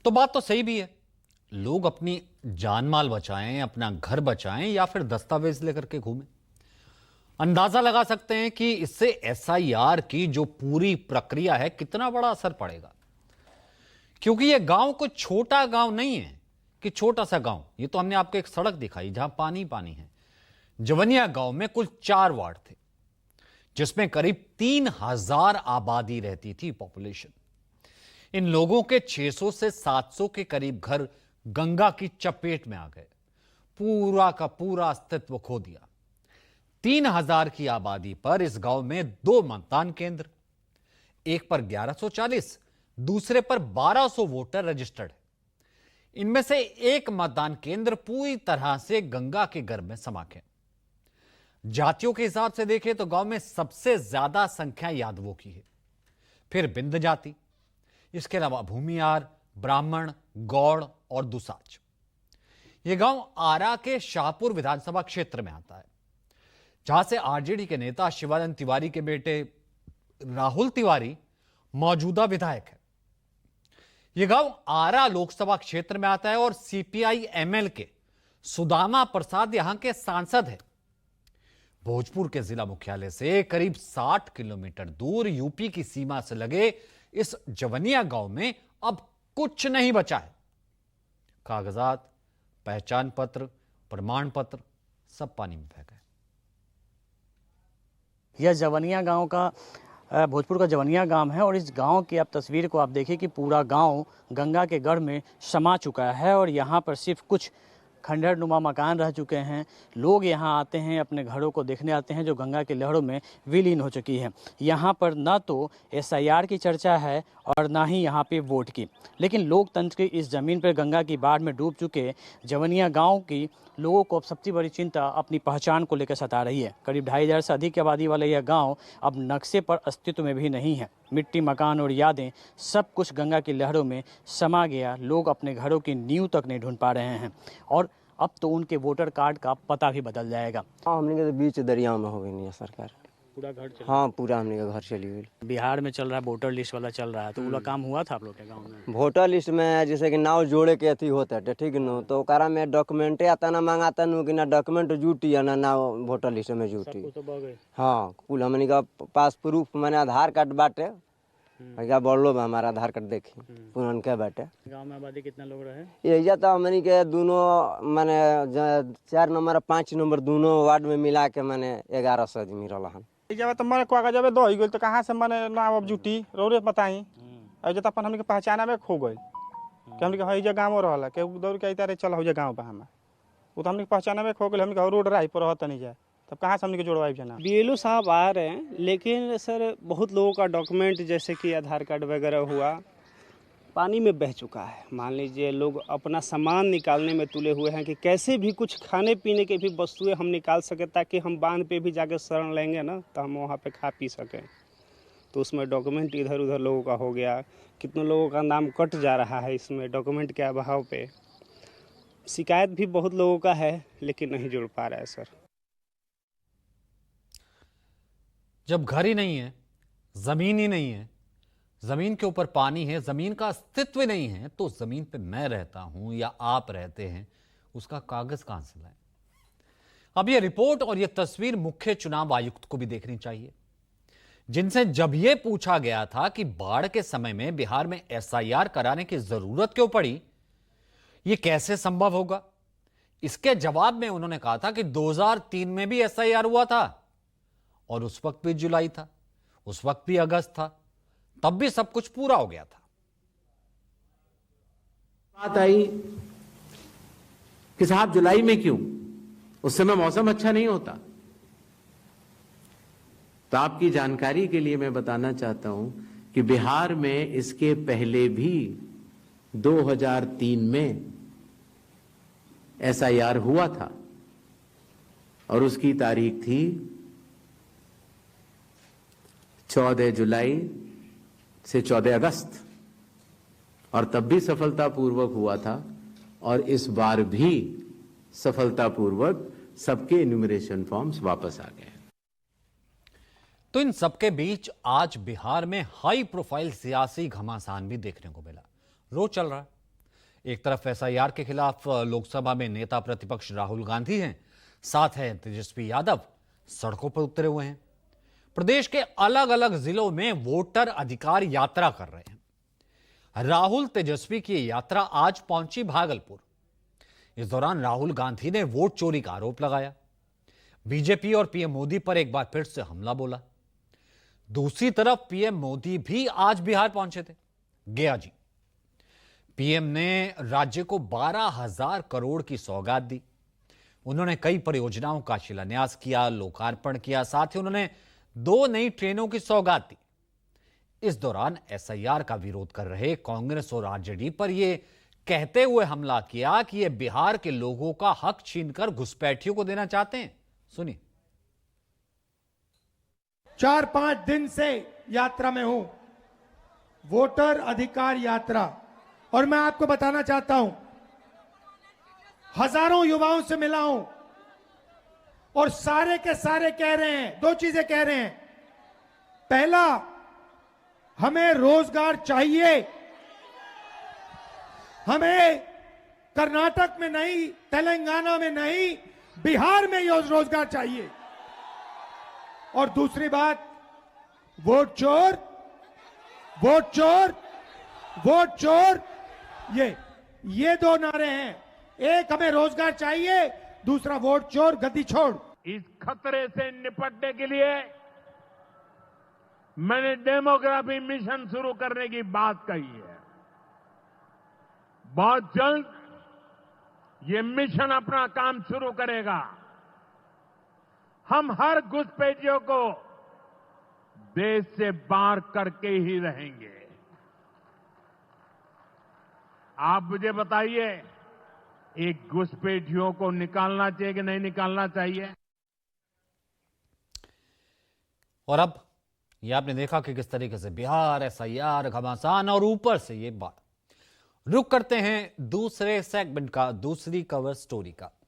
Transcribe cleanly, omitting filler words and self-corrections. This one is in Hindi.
तो बात तो सही भी है। लोग अपनी जान माल बचाएं, अपना घर बचाएं या फिर दस्तावेज लेकर के घूमें। अंदाजा लगा सकते हैं कि इससे एसआईआर की जो पूरी प्रक्रिया है कितना बड़ा असर पड़ेगा। क्योंकि यह गांव कोई छोटा गांव नहीं है कि छोटा सा गांव। ये तो हमने आपको एक सड़क दिखाई जहां पानी पानी है। जवनिया गांव में कुल 4 वार्ड थे, जिसमें करीब 3000 आबादी रहती थी, पॉपुलेशन। इन लोगों के 600 से 700 के करीब घर गंगा की चपेट में आ गए, पूरा का पूरा अस्तित्व खो दिया। 3000 की आबादी पर इस गांव में 2 मतदान केंद्र, एक पर 1140, दूसरे पर 1200 वोटर रजिस्टर्ड है। इनमें से एक मतदान केंद्र पूरी तरह से गंगा के गर्भ में समा है। जातियों के हिसाब से देखें तो गांव में सबसे ज्यादा संख्या यादवों की है, फिर बिंद जाति, इसके अलावा भूमियार, ब्राह्मण, गौड़ और दुसाच। यह गांव आरा के शाहपुर विधानसभा क्षेत्र में आता है, जहां से आरजेडी के नेता शिवानंद तिवारी के बेटे राहुल तिवारी मौजूदा विधायक है। यह गांव आरा लोकसभा क्षेत्र में आता है और सीपीआई एमएल के सुदामा प्रसाद यहां के सांसद हैं। भोजपुर के जिला मुख्यालय से करीब 60 किलोमीटर दूर यूपी की सीमा से लगे इस जवनिया गांव में अब कुछ नहीं बचा है। कागजात, पहचान पत्र, प्रमाण पत्र सब पानी में बह गए। यह जवनिया गांव का भोजपुर का जवनिया गांव है और इस गांव की आप तस्वीर को आप देखिए कि पूरा गांव गंगा के गढ़ में समा चुका है और यहाँ पर सिर्फ कुछ खंडहर नुमा मकान रह चुके हैं। लोग यहाँ आते हैं, अपने घरों को देखने आते हैं जो गंगा की लहरों में विलीन हो चुकी है। यहाँ पर ना तो एसआईआर की चर्चा है और ना ही यहाँ पे वोट की, लेकिन लोकतंत्र की इस ज़मीन पर गंगा की बाढ़ में डूब चुके जवनिया गांव की लोगों को अब सबसे बड़ी चिंता अपनी पहचान को लेकर सता रही है। करीब 2500 से अधिक आबादी वाला यह गांव अब नक्शे पर अस्तित्व में भी नहीं है। मिट्टी, मकान और यादें सब कुछ गंगा की लहरों में समा गया। लोग अपने घरों की नींव तक नहीं ढूंढ पा रहे हैं और अब तो उनके वोटर कार्ड का पता भी बदल जाएगा। हमने के बीच दरिया में हो गई नहीं है सरकार। पूरा घर चल हाँ, पूरा हमने का घर चली गई। बिहार में चल रहा है, वोटर लिस्ट वाला चल रहा है, तो वो काम हुआ था आप लोग के गाँव में? वोटर लिस्ट में जैसे कि नाव जोड़े के अथी होता है, ठीक न, तो ओकरा में डॉक्यूमेंटे आता ना मांगाता नु कि ना डॉक्यूमेंट जुटी या ना नाव वोटर लिस्ट में जुटी। तो हाँ, कुल हमने का पास प्रूफ मैंने आधार कार्ड बाटे, क्या बोलो हमारा आधार कार्ड देखी पुरान के बाटे। गांव में आबादी कितना लोग रहे? ये तो हमने के दोनों माने 4 नंबर 5 नंबर दोनों वार्ड में मिला के माने 1100 आदमी रहन। जब तो मन को जब दो गई तो कहाँ से मैंने नाव अब जुटी रोरे बताई और जब अपन हमके पहचाना में खो गई कि हमके हई जे गांव रहला के दौड़ के आइता रे चल हो जे गांव पे हम वो तो हमके पहचाना में खो गई। हमके रोड राही पर रहत नहीं जाए, तब कहाँ से हमके जोड़वाई जना। बीएलओ साहब आ रहे हैं, लेकिन सर बहुत लोगों का डॉक्यूमेंट जैसे कि आधार कार्ड वगैरह हुआ पानी में बह चुका है। मान लीजिए लोग अपना सामान निकालने में तुले हुए हैं कि कैसे भी कुछ खाने पीने के भी वस्तुएं हम निकाल सके ताकि हम बांध पे भी जाके शरण लेंगे ना तो हम वहाँ पे खा पी सकें। तो उसमें डॉक्यूमेंट इधर उधर लोगों का हो गया, कितने लोगों का नाम कट जा रहा है इसमें डॉक्यूमेंट के अभाव पे। शिकायत भी बहुत लोगों का है लेकिन नहीं जुड़ पा रहा है सर। जब घर ही नहीं है, जमीन ही नहीं है, जमीन के ऊपर पानी है, जमीन का अस्तित्व नहीं है, तो जमीन पे मैं रहता हूं या आप रहते हैं, उसका कागज कहां से लाएं? अब यह रिपोर्ट और यह तस्वीर मुख्य चुनाव आयुक्त को भी देखनी चाहिए, जिनसे जब यह पूछा गया था कि बाढ़ के समय में बिहार में एसआईआर कराने की जरूरत क्यों पड़ी, यह कैसे संभव होगा, इसके जवाब में उन्होंने कहा था कि 2003 में भी एसआईआर हुआ था और उस वक्त भी जुलाई था, उस वक्त भी अगस्त था, तब भी सब कुछ पूरा हो गया था। बात आई कि साहब जुलाई में क्यों, उस समय मौसम अच्छा नहीं होता। तो आपकी जानकारी के लिए मैं बताना चाहता हूं कि बिहार में इसके पहले भी 2003 में एसआईआर हुआ था और उसकी तारीख थी 14 जुलाई से 14 अगस्त और तब भी सफलतापूर्वक हुआ था और इस बार भी सफलतापूर्वक सबके इन्यूमरेशन फॉर्म्स वापस आ गए। तो इन सबके बीच आज बिहार में हाई प्रोफाइल सियासी घमासान भी देखने को मिला। रोज चल रहा है, एक तरफ एसआईआर के खिलाफ लोकसभा में नेता प्रतिपक्ष राहुल गांधी हैं, साथ है तेजस्वी यादव सड़कों पर उतरे हुए हैं। प्रदेश के अलग अलग जिलों में वोटर अधिकार यात्रा कर रहे हैं। राहुल तेजस्वी की यात्रा आज पहुंची भागलपुर। इस दौरान राहुल गांधी ने वोट चोरी का आरोप लगाया। बीजेपी और पीएम मोदी पर एक बार फिर से हमला बोला। दूसरी तरफ पीएम मोदी भी आज बिहार पहुंचे थे, गया जी। पीएम ने राज्य को 12,000 करोड़ की सौगात दी। उन्होंने कई परियोजनाओं का शिलान्यास किया, लोकार्पण किया, साथ ही उन्होंने 2 नई ट्रेनों की सौगात दी। इस दौरान एसआईआर का विरोध कर रहे कांग्रेस और आरजेडी पर यह कहते हुए हमला किया कि ये बिहार के लोगों का हक छीनकर घुसपैठियों को देना चाहते हैं। सुनिए। 4-5 दिन से यात्रा में हूं, वोटर अधिकार यात्रा, और मैं आपको बताना चाहता हूं, हजारों युवाओं से मिला हूं और सारे के सारे कह रहे हैं, 2 चीजें कह रहे हैं। पहला, हमें रोजगार चाहिए, हमें कर्नाटक में नहीं, तेलंगाना में नहीं, बिहार में रोजगार चाहिए। और दूसरी बात, वोट चोर, वोट चोर, वोट चोर, ये 2 नारे हैं। एक, हमें रोजगार चाहिए, दूसरा वोट चोर, गद्दी छोड़। इस खतरे से निपटने के लिए मैंने डेमोग्राफी मिशन शुरू करने की बात कही है। बहुत जल्द ये मिशन अपना काम शुरू करेगा। हम हर घुसपैठियों को देश से बाहर करके ही रहेंगे। आप मुझे बताइए, एक घुसपैठियों को निकालना चाहिए कि नहीं निकालना चाहिए? और अब ये आपने देखा कि किस तरीके से बिहार, एसआईआर, घमासान और ऊपर से ये बात। रुक करते हैं दूसरे सेगमेंट का, दूसरी कवर स्टोरी का।